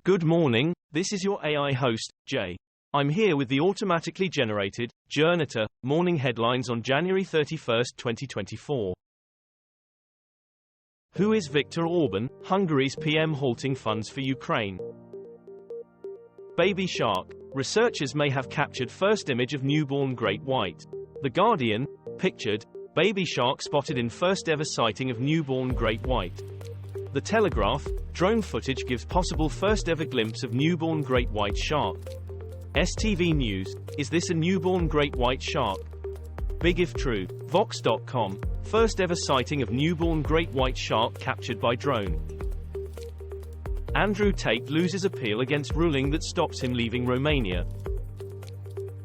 Good morning, this is your AI host, Jay. I'm here with the automatically generated, Journato, morning headlines on January 31, 2024. Who is Viktor Orban, Hungary's PM halting funds for Ukraine? Baby shark. Researchers may have captured first image of newborn great white. The Guardian, pictured, baby shark spotted in first ever sighting of newborn great white. The Telegraph, drone footage gives possible first ever glimpse of newborn great white shark. STV News, is this a newborn great white shark? Big if true. Vox.com, first ever sighting of newborn great white shark captured by drone. Andrew Tate loses appeal against ruling that stops him leaving Romania.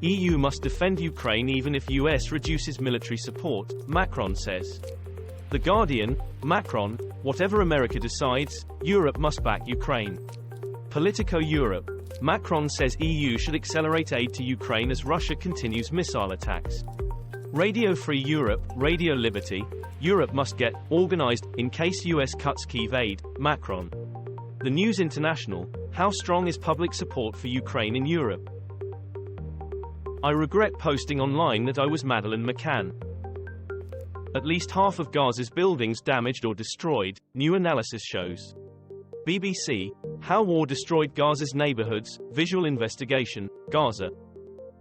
EU must defend Ukraine even if US reduces military support, Macron says. The Guardian, Macron, whatever America decides, Europe must back Ukraine. Politico Europe, Macron says EU should accelerate aid to Ukraine as Russia continues missile attacks. Radio Free Europe, Radio Liberty, Europe must get organized in case US cuts Kyiv aid, Macron. The News International, how strong is public support for Ukraine in Europe? I regret posting online that I was Madeleine McCann. At least half of Gaza's buildings damaged or destroyed, new analysis shows. BBC, how war destroyed Gaza's neighborhoods, visual investigation, Gaza.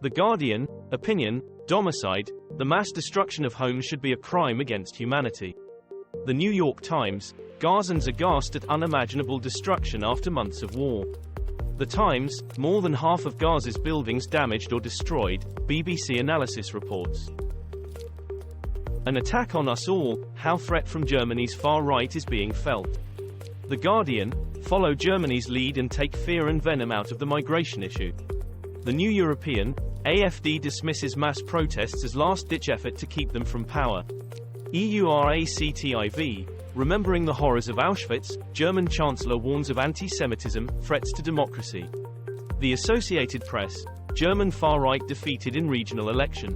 The Guardian, opinion, domicide, the mass destruction of homes should be a crime against humanity. The New York Times, Gazans aghast at unimaginable destruction after months of war. The Times, more than half of Gaza's buildings damaged or destroyed, BBC analysis reports. An attack on us all, how threat from Germany's far right is being felt. The Guardian, follow Germany's lead and take fear and venom out of the migration issue. The New European, AfD dismisses mass protests as last-ditch effort to keep them from power. EURACTIV, remembering the horrors of Auschwitz, German Chancellor warns of anti-Semitism, threats to democracy. The Associated Press, German far-right defeated in regional election.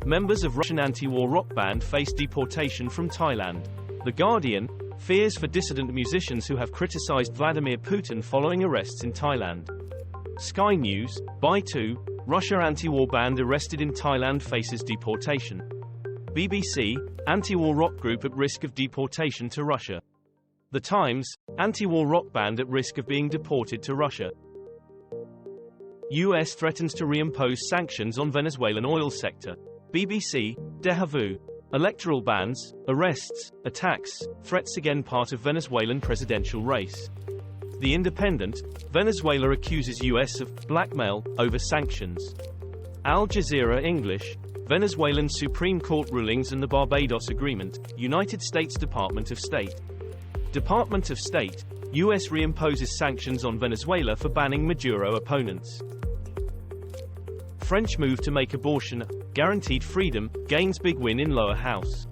Members of Russian anti-war rock band face deportation from Thailand. The Guardian, fears for dissident musicians who have criticized Vladimir Putin following arrests in Thailand. Sky News, By2, Russia anti-war band arrested in Thailand faces deportation. BBC, anti-war rock group at risk of deportation to Russia. The Times, anti-war rock band at risk of being deported to Russia. US threatens to reimpose sanctions on Venezuelan oil sector. BBC, Deja-vu. Electoral bans, arrests, attacks, threats again part of Venezuelan presidential race. The Independent, Venezuela accuses US of blackmail over sanctions. Al Jazeera English, Venezuelan Supreme Court rulings and the Barbados Agreement, United States Department of State. Department of State, US reimposes sanctions on Venezuela for banning Maduro opponents. French move to make abortion guaranteed freedom, gains big win in lower house.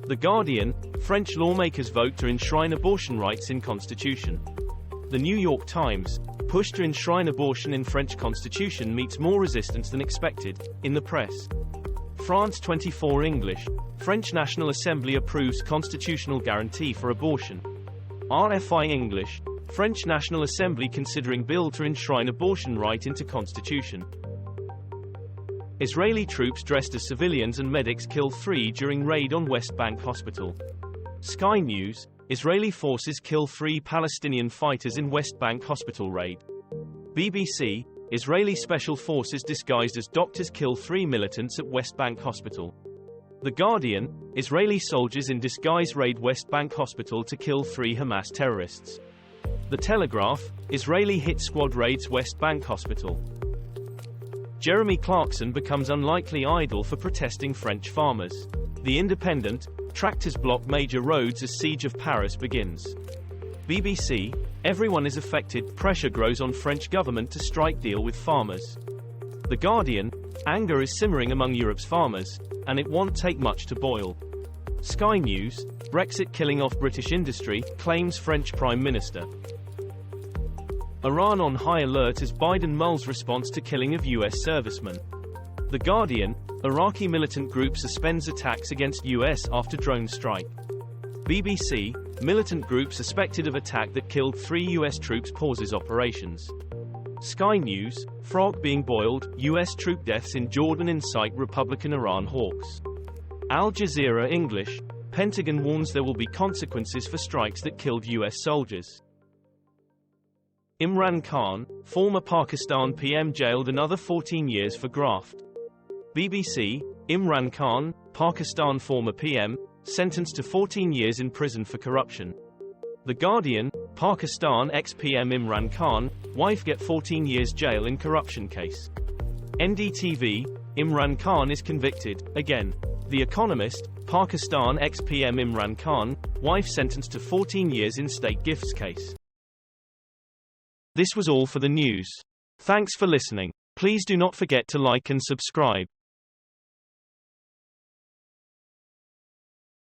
The Guardian, French lawmakers vote to enshrine abortion rights in constitution. The New York Times, push to enshrine abortion in French constitution meets more resistance than expected, in the press. France 24 English, French National Assembly approves constitutional guarantee for abortion. RFI English, French National Assembly considering bill to enshrine abortion right into constitution. Israeli troops dressed as civilians and medics kill 3 during raid on West Bank hospital. Sky News, Israeli forces kill 3 Palestinian fighters in West Bank hospital raid. BBC, Israeli special forces disguised as doctors kill 3 militants at West Bank hospital. The Guardian, Israeli soldiers in disguise raid West Bank hospital to kill 3 Hamas terrorists. The Telegraph, Israeli hit squad raids West Bank hospital. Jeremy Clarkson becomes unlikely idol for protesting French farmers. The Independent, tractors block major roads as siege of Paris begins. BBC, everyone is affected, pressure grows on French government to strike deal with farmers. The Guardian, anger is simmering among Europe's farmers, and it won't take much to boil. Sky News, Brexit killing off British industry, claims French Prime Minister. Iran on high alert as Biden mulls response to killing of US servicemen. The Guardian, Iraqi militant group suspends attacks against US after drone strike. BBC, Militant group suspected of attack that killed 3 U.S. troops pauses operations. Sky News, frog being boiled, U.S. troop deaths in Jordan incite Republican Iran hawks. Al Jazeera English, Pentagon warns there will be consequences for strikes that killed U.S. soldiers. Imran Khan, former Pakistan PM jailed another 14 years for graft. BBC, Imran Khan, Pakistan former PM, sentenced to 14 years in prison for corruption. The Guardian, Pakistan ex-PM Imran Khan, wife get 14 years jail in corruption case. NDTV, Imran Khan is convicted, again. The Economist, Pakistan ex-PM Imran Khan, wife sentenced to 14 years in state gifts case. This was all for the news. Thanks for listening. Please do not forget to like and subscribe.